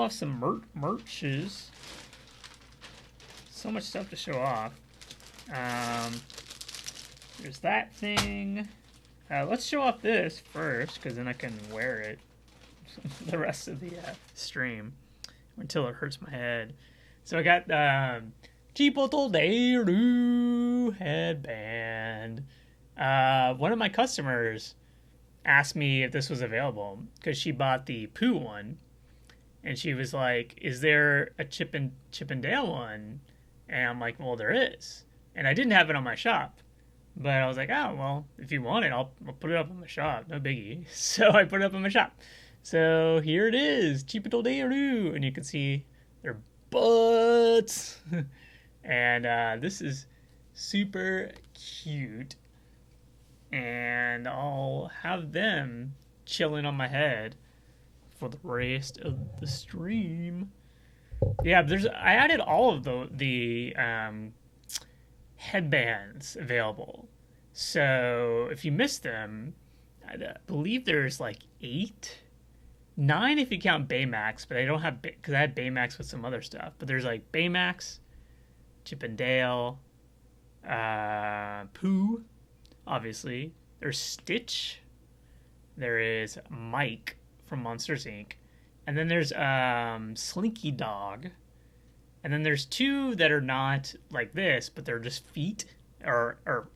off some merches. So much stuff to show off. There's that thing. Let's show off this first, because then I can wear it the rest of the stream until it hurts my head. So I got Chipotle headband. One of my customers asked me if this was available because she bought the Pooh one, and she was like, "Is there a Chip and Dale one?" And I'm like, "Well, there is," and I didn't have it on my shop. But I was like, oh, well, if you want it, I'll put it up in my shop. No biggie. So I put it up in my shop. So here it is. Chipotle Dairu. And you can see their butts. And this is super cute. And I'll have them chilling on my head for the rest of the stream. Yeah, I added all of the headbands available. So if you missed them, I believe there's like 9 if you count Baymax, but I don't have, because I had Baymax with some other stuff. But there's like Baymax, Chip and Dale, Pooh, obviously. There's Stitch. There is Mike from Monsters Inc. And then there's Slinky Dog. And then there's 2 that are not like this, but they're just feet or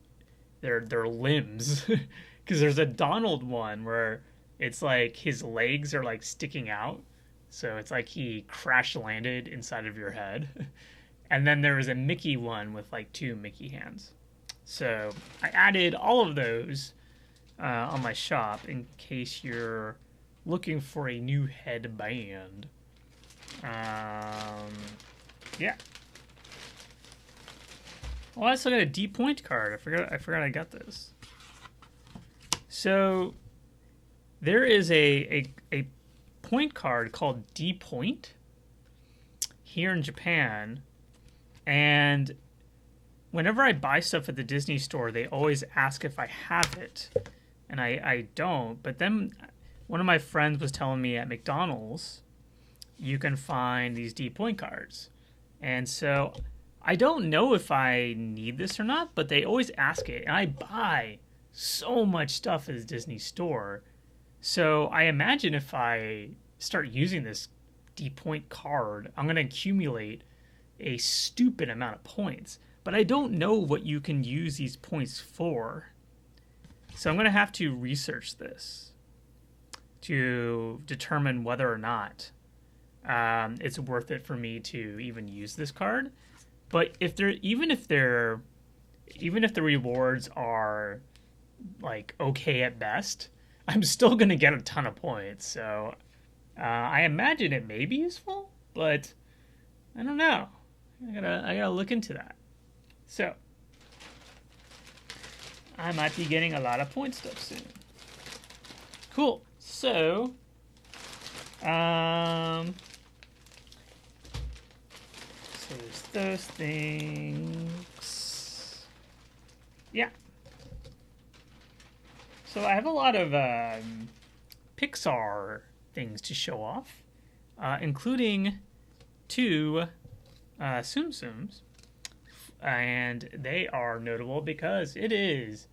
they're limbs. Because there's a Donald one where it's like his legs are like sticking out, so it's like he crash landed inside of your head. And then there was a Mickey one with like 2 Mickey hands. So I added all of those on my shop in case you're looking for a new headband. Yeah. Oh, I also got a D point card. I forgot I got this. So there is a point card called D Point here in Japan, and whenever I buy stuff at the Disney store, they always ask if I have it, and I don't. But then one of my friends was telling me at McDonald's you can find these D point cards. And so I don't know if I need this or not, but they always ask it. And I buy so much stuff at the Disney store. So I imagine if I start using this D point card, I'm going to accumulate a stupid amount of points. But I don't know what you can use these points for. So I'm going to have to research this to determine whether or not it's worth it for me to even use this card. But even if the rewards are like okay at best, I'm still gonna get a ton of points. So I imagine it may be useful, but I don't know. I gotta look into that. So I might be getting a lot of point stuff soon. Cool. So so there's those things. Yeah. So I have a lot of Pixar things to show off, including 2 Tsum Tsums. And they are notable because it is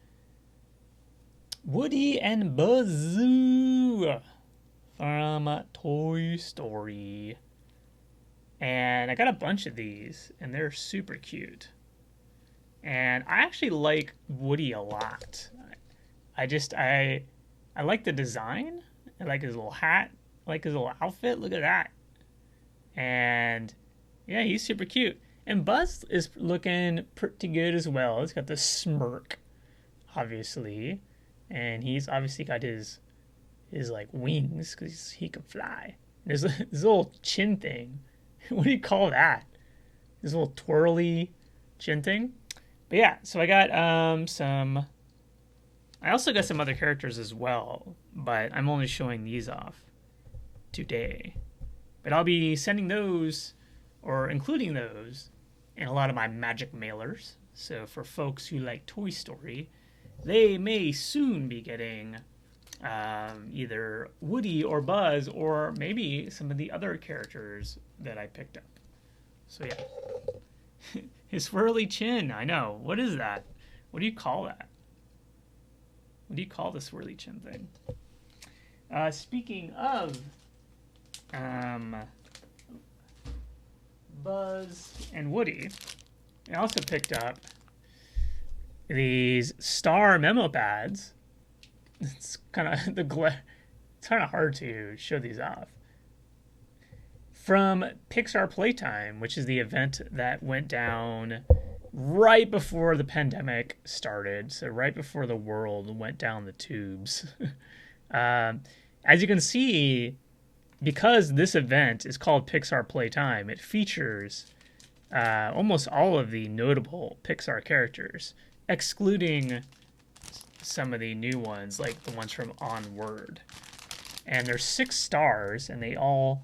Woody and Buzz from Toy Story. And I got a bunch of these, and they're super cute. And I actually like Woody a lot. I like the design. I like his little hat. I like his little outfit. Look at that. And yeah, he's super cute. And Buzz is looking pretty good as well. He's got the smirk, obviously. And he's obviously got his like wings because he can fly. There's this little chin thing. What do you call that? This little twirly chin thing? But yeah, so I got some... I also got some other characters as well, but I'm only showing these off today. But I'll be sending those, or including those, in a lot of my magic mailers. So for folks who like Toy Story, they may soon be getting either Woody or Buzz or maybe some of the other characters that I picked up. So yeah. His swirly chin, I know. What is that? What do you call that? What do you call the swirly chin thing? Speaking of Buzz and Woody, I also picked up these star memo pads. It's kind of it's kind of hard to show these off. From Pixar Playtime, which is the event that went down right before the pandemic started, so right before the world went down the tubes. As you can see, because this event is called Pixar Playtime, it features almost all of the notable Pixar characters, excluding some of the new ones, like the ones from Onward. And there's 6 stars, and they all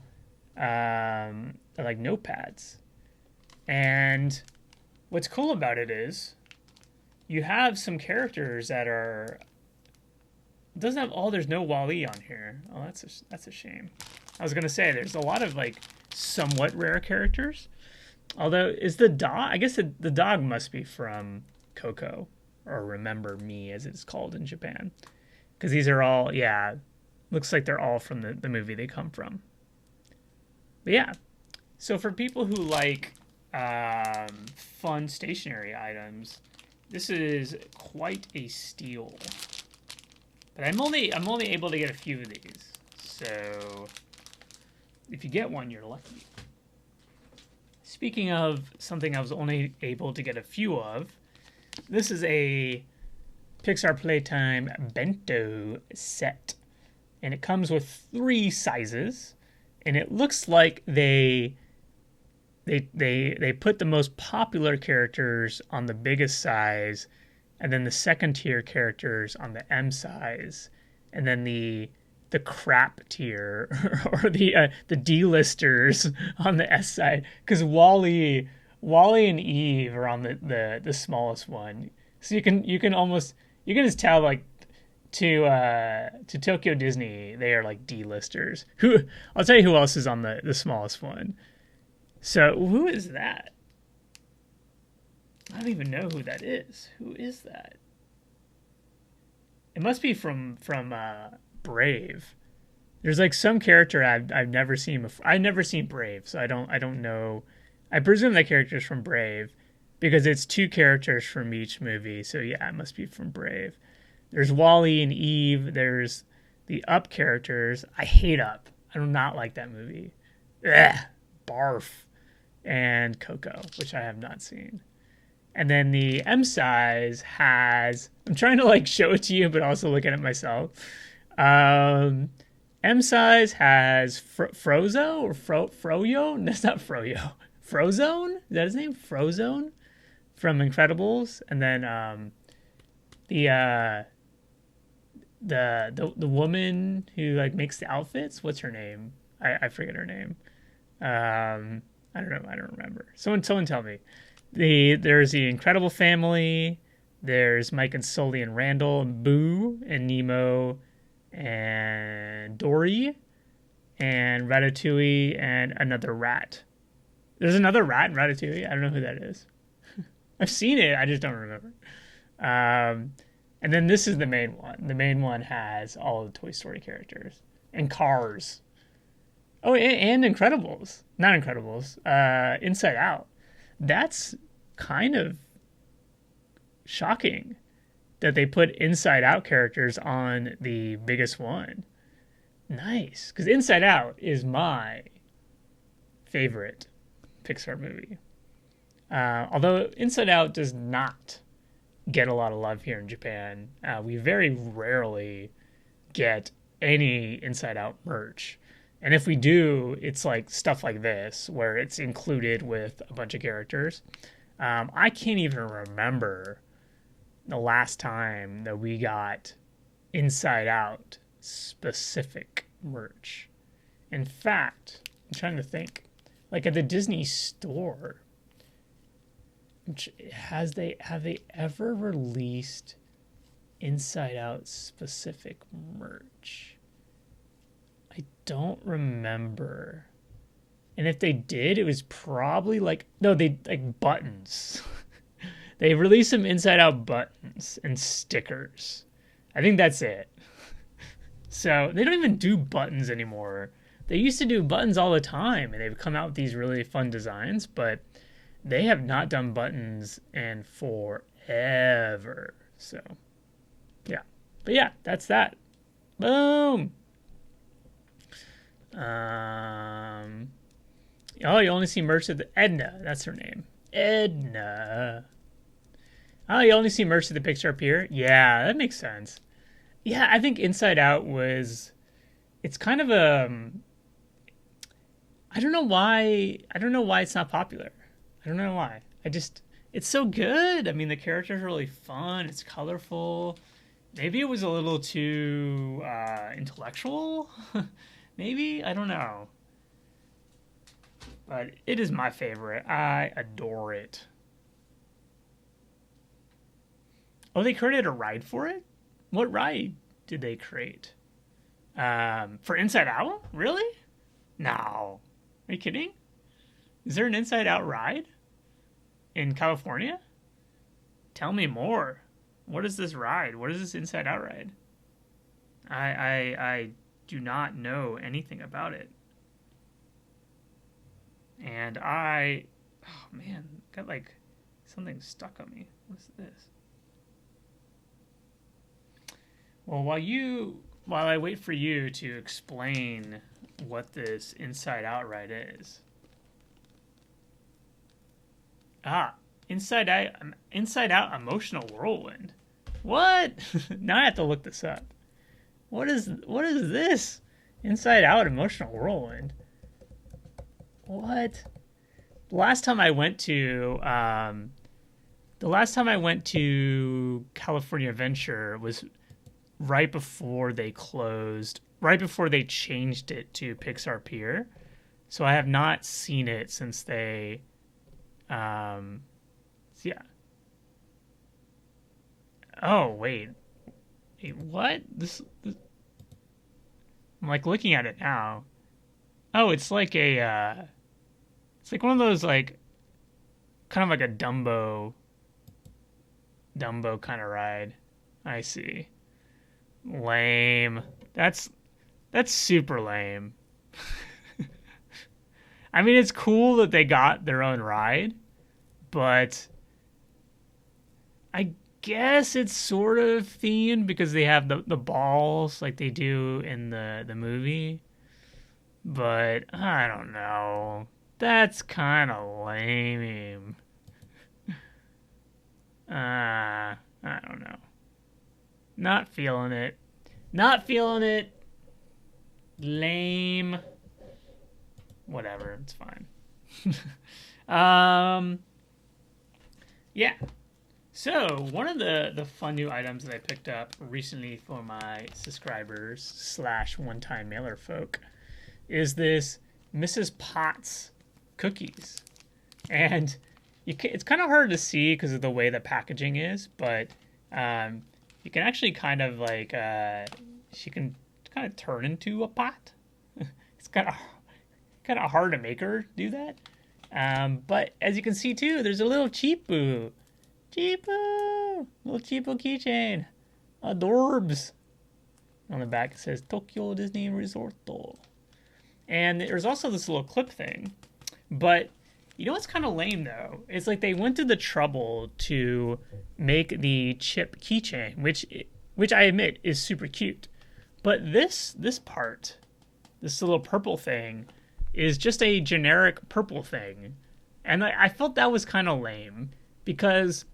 are like notepads. And what's cool about it is you have some characters that are... It doesn't have... Oh, there's no Wall-E on here. Oh, that's a shame. I was going to say, there's a lot of, like, somewhat rare characters. Although, is the dog... I guess the dog must be from Coco, or Remember Me, as it's called in Japan. Because these are all... Yeah, looks like they're all from the movie they come from. But yeah. So for people who like fun stationery items, this is quite a steal. But I'm only able to get a few of these. So if you get one, you're lucky. Speaking of something I was only able to get a few of, this is a Pixar Playtime Bento set. And it comes with 3 sizes. And it looks like they put the most popular characters on the biggest size, and then the second tier characters on the M size, and then the crap tier or the D-listers on the S side. Because Wall-E and Eve are on the smallest one. So you can just tell, like, to Tokyo Disney, they are like D-listers. I'll tell you who else is on the smallest one. So who is that? I don't even know who that is. Who is that? It must be from Brave. There's like some character I've never seen before. I've never seen Brave, so I don't know. I presume that character is from Brave because it's 2 characters from each movie. So yeah, it must be from Brave. There's Wall-E and Eve. There's the Up characters. I hate Up. I do not like that movie. Ugh, barf. And Coco, which I have not seen. And then the M size has... I'm trying to like show it to you, but also look at it myself. M size has Frozo or Froyo? That's not Froyo. Frozone? Is that his name? Frozone? From Incredibles. And then the woman who like makes the outfits, what's her name? I forget her name. I don't know. I don't remember. Someone tell me. There's the Incredible Family. There's Mike and Sully and Randall and Boo and Nemo and Dory and Ratatouille and another rat. There's another rat in Ratatouille. I don't know who that is. I've seen it. I just don't remember. And then this is the main one. The main one has all of the Toy Story characters and Cars. Oh, and Incredibles. Not Incredibles. Inside Out. That's kind of shocking that they put Inside Out characters on the biggest one. Nice. Because Inside Out is my favorite Pixar movie. Although Inside Out does not get a lot of love here in Japan. We very rarely get any Inside Out merch. And if we do, it's like stuff like this, where it's included with a bunch of characters. I can't even remember the last time that we got Inside Out specific merch. In fact, I'm trying to think. Like at the Disney store, have they ever released Inside Out specific merch. I don't remember. And if they did, it was probably like, no, they like buttons. They released some Inside Out buttons and stickers. I think that's it. So they don't even do buttons anymore. They used to do buttons all the time, and they've come out with these really fun designs, but they have not done buttons in forever. So, yeah. But yeah, that's that. Boom. Oh, you only see merch at the Edna. That's her name. Edna. Oh, you only see merch at the Pixar Pier? Yeah, that makes sense. Yeah, I think Inside Out was... It's kind of a... I don't know why it's not popular. I don't know why. It's so good. I mean, the characters are really fun. It's colorful. Maybe it was a little too intellectual. Maybe? I don't know. But it is my favorite. I adore it. Oh, they created a ride for it? What ride did they create? For Inside Out? Really? No. Are you kidding? Is there an Inside Out ride in California? Tell me more. What is this ride? What is this Inside Out ride? I do not know anything about it. And oh man, got like something stuck on me. What's this? Well, while I wait for you to explain what this Inside Out ride is. Inside Out Emotional Whirlwind. What? Now I have to look this up. What is this? Inside Out Emotional Whirlwind. What? The last time I went to California Adventure was right before they closed, right before they changed it to Pixar Pier. So I have not seen it since they yeah. Oh, wait, what? This I'm like looking at it now. Oh, it's like it's like one of those like kind of like a Dumbo kind of ride. I see. Lame. That's super lame. I mean, it's cool that they got their own ride, but I guess it's sort of themed because they have the balls like they do in the movie. But I don't know. That's kind of lame. I don't know. Not feeling it. Lame. Whatever, it's fine. Yeah. So, one of the fun new items that I picked up recently for my subscribers / one-time mailer folk is this Mrs. Potts cookies. And it's kind of hard to see because of the way the packaging is, but you can actually kind of like, she can kind of turn into a pot. It's kind of hard to make her do that. But as you can see too, there's a little cheapoo. Little cheapo keychain. Adorbs. On the back it says Tokyo Disney Resorto. And there's also this little clip thing. But you know what's kind of lame though? It's like they went to the trouble to make the chip keychain, which I admit is super cute. But this part, this little purple thing, is just a generic purple thing. And I felt that was kind of lame because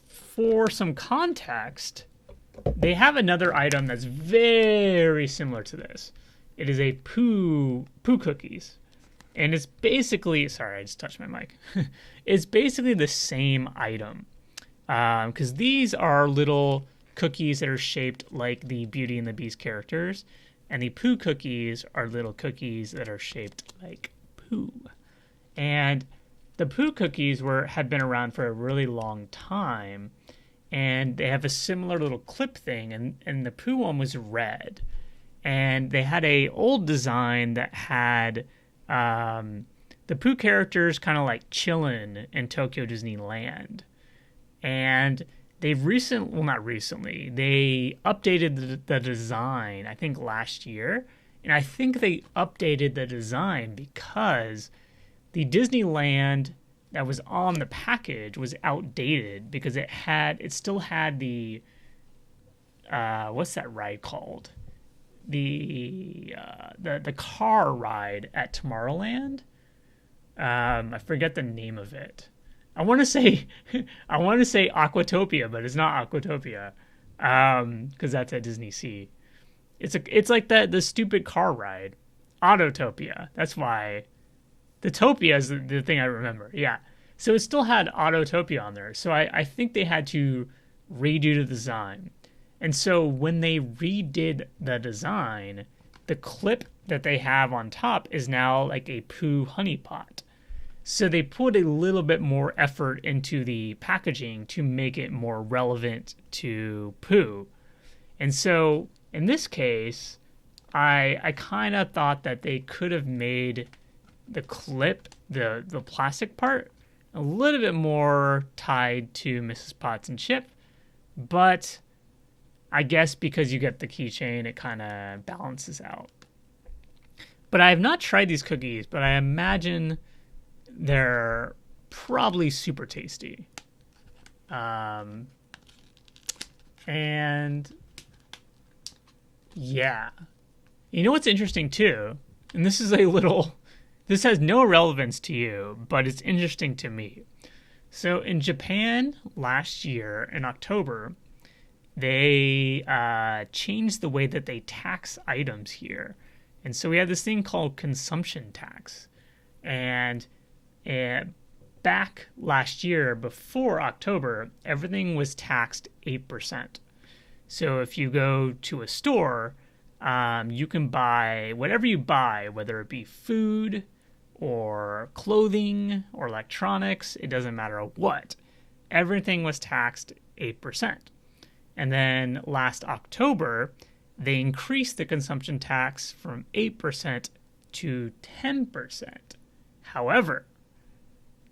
for some context, they have another item that's very similar to this. It is a poo cookies. And it's basically, sorry, I just touched my mic. It's basically the same item. Because these are little cookies that are shaped like the Beauty and the Beast characters. And the poo cookies are little cookies that are shaped like poo. And the poo cookies had been around for a really long time. and they have a similar little clip thing, and the Pooh one was red. And they had a old design that had the Pooh characters kind of like chilling in Tokyo Disneyland. And they've not recently, they updated the design, I think last year. And I think they updated the design because the Disneyland that was on the package was outdated because it still had the, what's that ride called? The car ride at Tomorrowland. I forget the name of it. I want to say Aquatopia, but it's not Aquatopia, because that's at Disney Sea. It's like the stupid car ride, Autotopia. That's why the Topia is the thing I remember. Yeah, so it still had Autotopia on there. So I think they had to redo the design. And so when they redid the design, the clip that they have on top is now like a Pooh honey pot. So they put a little bit more effort into the packaging to make it more relevant to Pooh. And so in this case, I kind of thought that they could have made the clip, the plastic part, a little bit more tied to Mrs. Potts and Chip, but I guess because you get the keychain, it kind of balances out. But I have not tried these cookies, but I imagine they're probably super tasty. And yeah. You know what's interesting too? And this has no relevance to you, but it's interesting to me. So in Japan last year in October, they changed the way that they tax items here. And so we have this thing called consumption tax. And back last year, before October, everything was taxed 8%. So if you go to a store, you can buy whatever you buy, whether it be food or clothing or electronics, it doesn't matter what. Everything was taxed 8%. And then last October, they increased the consumption tax from 8% to 10%. However,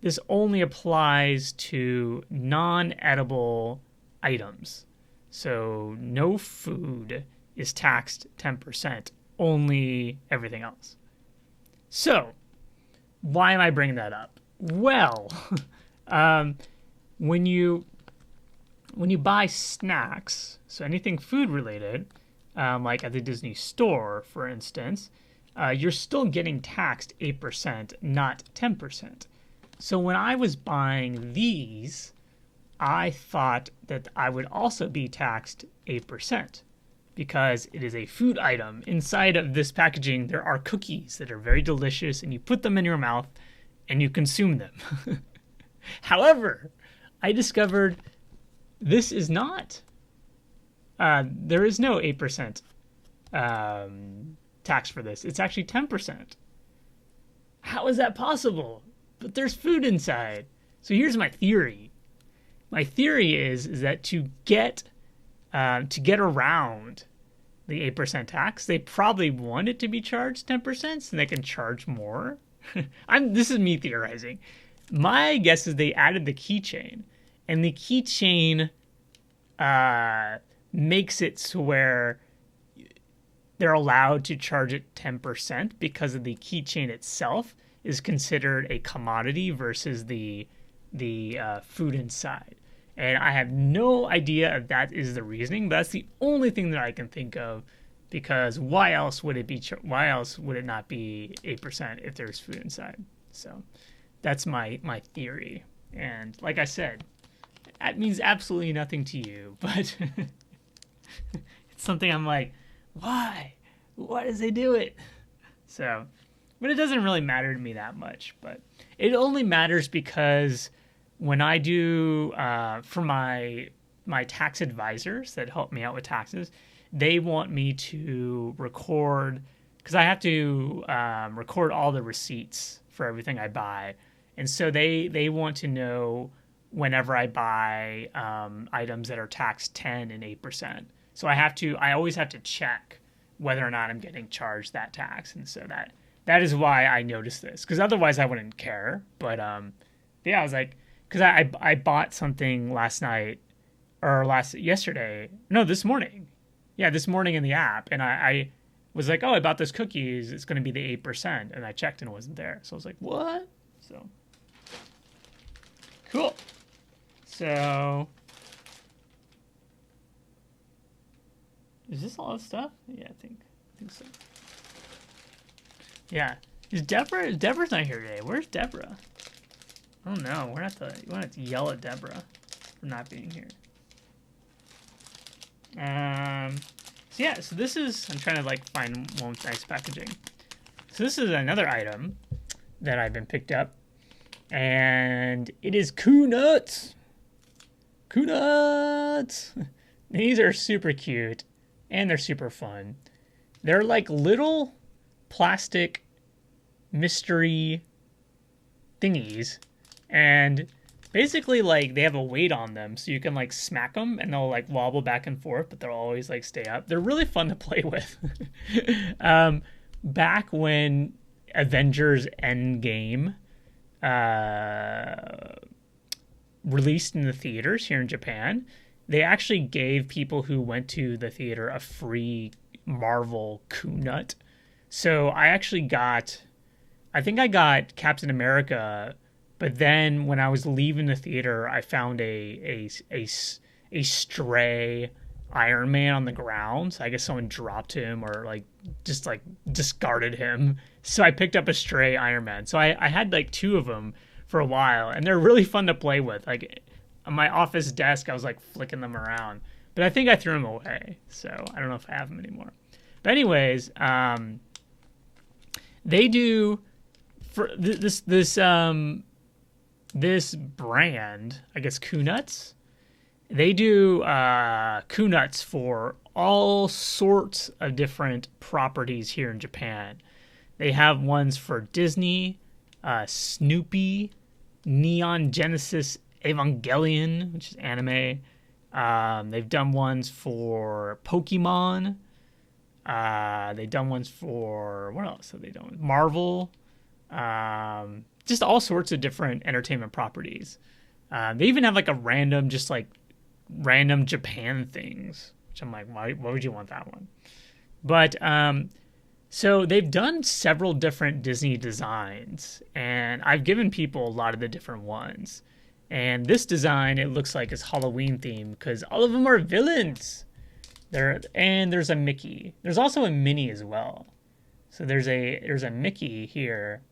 this only applies to non-edible items. So no food is taxed 10%, only everything else. So why am I bringing that up? Well, when you buy snacks, so anything food related, like at the Disney store, for instance, you're still getting taxed 8%, not 10%. So when I was buying these, I thought that I would also be taxed 8% because it is a food item. Inside of this packaging, there are cookies that are very delicious, and you put them in your mouth and you consume them. However, I discovered this is not. There is no 8% tax for this. It's actually 10%. How is that possible? But there's food inside. So here's my theory. My theory is that to get around the 8% tax, they probably want it to be charged 10%, so they can charge more. This is me theorizing. My guess is they added the keychain, and the keychain makes it so where they're allowed to charge it 10% because of the keychain itself is considered a commodity versus the food inside. And I have no idea if that is the reasoning, but that's the only thing that I can think of, because why else would it not be 8% if there's food inside? So that's my theory. And like I said, that means absolutely nothing to you, but it's something I'm like, why? Why does they do it? So, but it doesn't really matter to me that much. But it only matters because when I do for my tax advisors that help me out with taxes, they want me to record, because I have to record all the receipts for everything I buy, and so they want to know whenever I buy items that are taxed 10 and 8%. So I always have to check whether or not I'm getting charged that tax. And so that is why I noticed this, because otherwise I wouldn't care. But yeah, I was like, because I bought something last night or yesterday. No, this morning. Yeah, this morning in the app. And I was like, oh, I bought this cookies. It's going to be the 8%. And I checked and it wasn't there. So I was like, what? So cool. So is this all the stuff? Yeah, I think so. Yeah. Deborah's not here today. Where's Deborah? I don't know. You want to have to yell at Deborah for not being here. So yeah, so this is, I'm trying to like find one with nice packaging. So this is another item that I've been picked up, and it is Coonuts. Coonuts. These are super cute, and they're super fun. They're like little plastic mystery thingies, and basically like they have a weight on them, so you can like smack them and they'll like wobble back and forth, but they'll always like stay up. They're really fun to play with. Back when Avengers Endgame released in the theaters here in Japan, they actually gave people who went to the theater a free Marvel Coonut. So I think I got Captain America, but then when I was leaving the theater, I found a stray Iron Man on the ground. So I guess someone dropped him or like just like discarded him. So I picked up a stray Iron Man. So I had like two of them for a while, and they're really fun to play with. Like on my office desk, I was like flicking them around, but I think I threw them away. So I don't know if I have them anymore. But anyways, they do for this brand, I guess Coonuts. They do Coonuts for all sorts of different properties here in Japan. They have ones for Disney, Snoopy, Neon Genesis Evangelion, which is anime. They've done ones for Pokemon. They've done ones for, what else have they done? Marvel. Just all sorts of different entertainment properties. They even have like a random Japan things, which I'm like, why would you want that one? But so they've done several different Disney designs, and I've given people a lot of the different ones. And this design, it looks like, is Halloween themed because all of them are villains. And there's a Mickey. There's also a Minnie as well. So there's a Mickey here,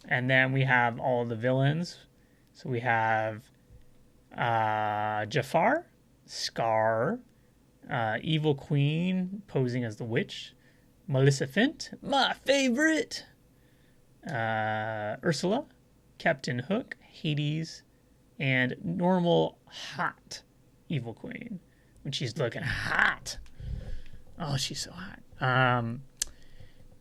and then we have all the villains. So we have Jafar, Scar, Evil Queen posing as the witch, Maleficent, my favorite, Ursula, Captain Hook, Hades, and normal hot Evil Queen, when she's looking hot. Oh, she's so hot.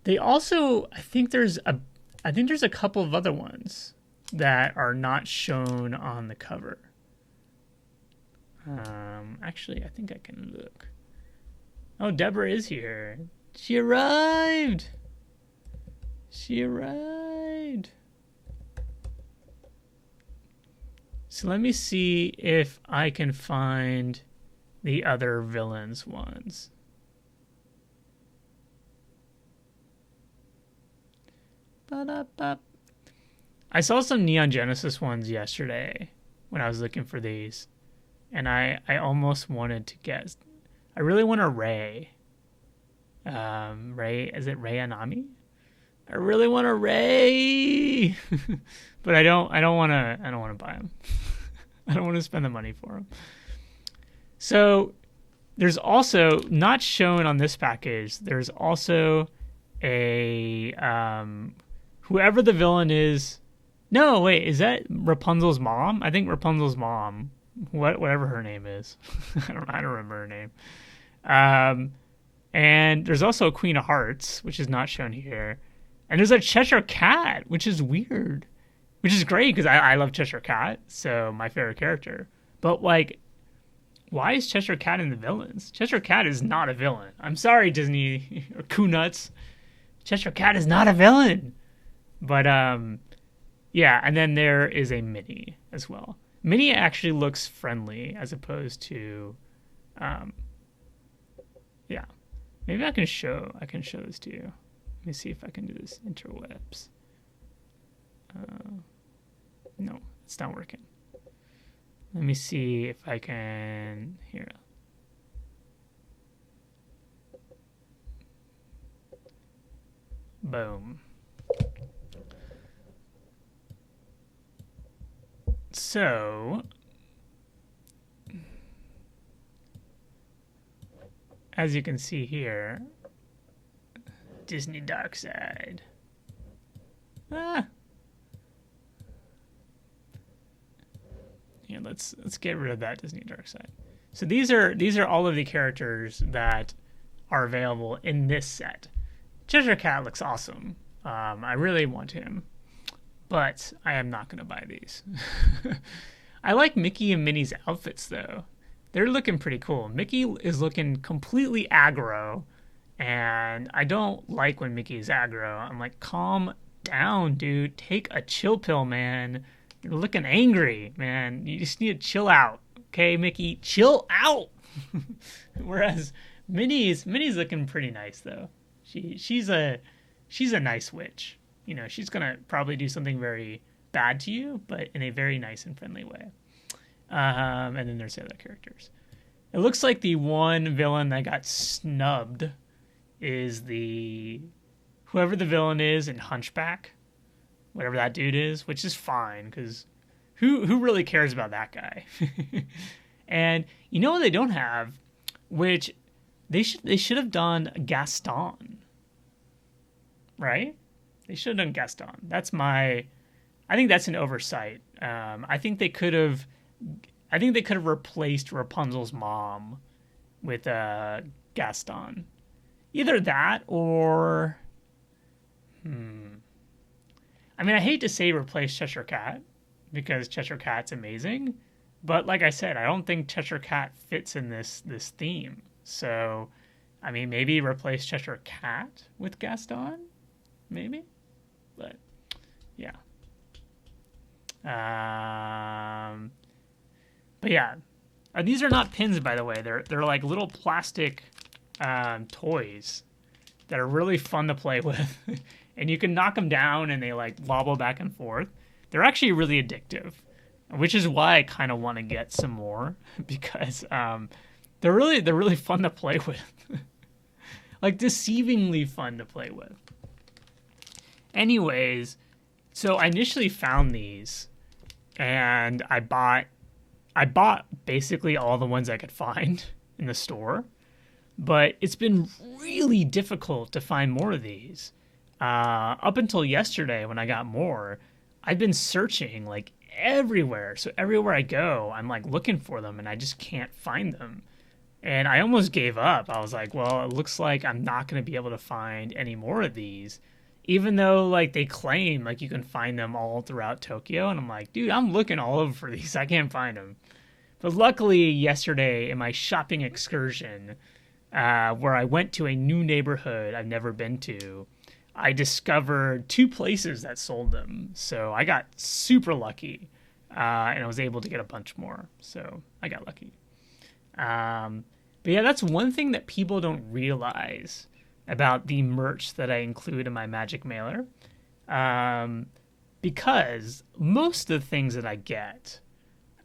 They also, I think there's a couple of other ones that are not shown on the cover. Actually, I think I can look. Oh, Deborah is here. She arrived. So let me see if I can find the other villains ones. I saw some Neon Genesis ones yesterday when I was looking for these, and I almost wanted to guess. I really want a Ray. Ray, is it Ray Anami? I really want a Ray, but I don't want to buy them. I don't want to spend the money for them. So there's also, not shown on this package, there's also a whoever the villain is. No, wait, is that Rapunzel's mom? I think Rapunzel's mom, whatever her name is. I don't remember her name. And there's also a Queen of Hearts, which is not shown here. And there's a Cheshire Cat, which is weird. which is great because I love Cheshire Cat, so my favorite character. But like, why is Cheshire Cat in the villains? Cheshire Cat is not a villain. I'm sorry, Disney or Coonuts. Cheshire Cat is not a villain. But yeah, and then there is a Minnie as well. Minnie actually looks friendly as opposed to yeah. Maybe I can show this to you. Let me see if I can do this interwebs. No, it's not working. Let me see if I can here. Boom. So, as you can see here, Disney Dark Side. Yeah, let's get rid of that Disney Dark Side. So these are all of the characters that are available in this set. Cheshire Cat looks awesome. I really want him, but I am not going to buy these. I like Mickey and Minnie's outfits though. They're looking pretty cool. Mickey is looking completely aggro, and I don't like when Mickey is aggro. I'm like, calm down, dude. Take a chill pill, man. You're looking angry, man. You just need to chill out. Okay, Mickey, chill out. Whereas Minnie's looking pretty nice though. She's a nice witch. You know, she's gonna probably do something very bad to you, but in a very nice and friendly way. And then there's the other characters. It looks like the one villain that got snubbed is whoever the villain is in Hunchback, whatever that dude is, which is fine because who really cares about that guy? And you know what they don't have, which they should have done Gaston, right? They should have done Gaston. I think that's an oversight. I think they could have replaced Rapunzel's mom with Gaston. Either that or I mean, I hate to say replace Cheshire Cat because Cheshire Cat's amazing, but like I said, I don't think Cheshire Cat fits in this theme. So, I mean, maybe replace Cheshire Cat with Gaston, maybe, but yeah. But yeah, these are not pins, by the way. They're like little plastic toys that are really fun to play with, and you can knock them down and they like wobble back and forth. They're actually really addictive, which is why I kind of want to get some more because they're really fun to play with, like deceivingly fun to play with. Anyways, so I initially found these, and I bought basically all the ones I could find in the store, but it's been really difficult to find more of these. Up until yesterday when I got more, I've been searching like everywhere. So everywhere I go, I'm like looking for them and I just can't find them. And I almost gave up. I was like, well, it looks like I'm not going to be able to find any more of these, even though like they claim like you can find them all throughout Tokyo. And I'm like, dude, I'm looking all over for these. I can't find them. But luckily yesterday in my shopping excursion, where I went to a new neighborhood I've never been to, I discovered 2 places that sold them. So I got super lucky, and I was able to get a bunch more. So I got lucky. But yeah, that's one thing that people don't realize about the merch that I include in my Magic Mailer. Because most of the things that I get,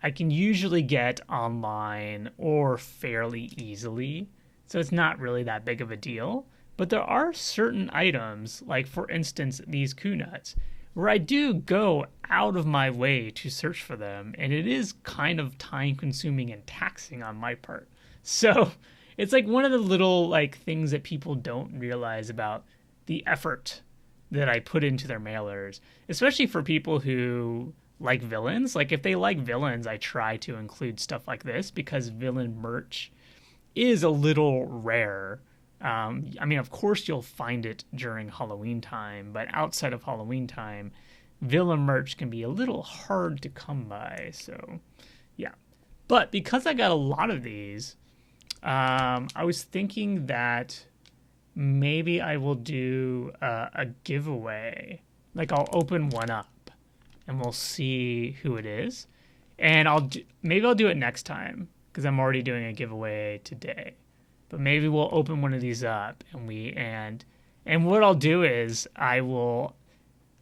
I can usually get online or fairly easily. So it's not really that big of a deal. But there are certain items, like for instance, these Coonuts, where I do go out of my way to search for them. And it is kind of time consuming and taxing on my part. So it's like one of the little like things that people don't realize about the effort that I put into their mailers, especially for people who like villains. Like if they like villains, I try to include stuff like this because villain merch is a little rare. I mean, of course you'll find it during Halloween time, but outside of Halloween time, villain merch can be a little hard to come by. So, yeah. But because I got a lot of these, I was thinking that maybe I will do a giveaway. Like I'll open one up and we'll see who it is. And maybe I'll do it next time because I'm already doing a giveaway today. But maybe we'll open one of these up and what I'll do is I will,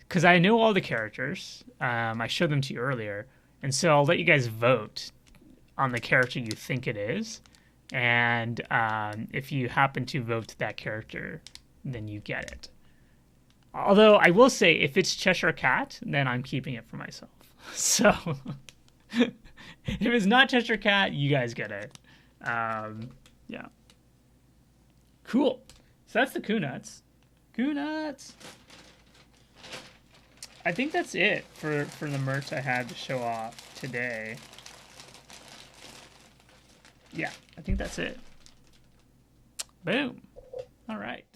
because I know all the characters. I showed them to you earlier, and so I'll let you guys vote on the character you think it is. And if you happen to vote that character, then you get it. Although I will say, if it's Cheshire Cat, then I'm keeping it for myself. So if it's not Cheshire Cat, you guys get it. Yeah. Cool. So that's the Coonuts. Coonuts! I think that's it for the merch I had to show off today. Yeah, I think that's it. Boom. All right.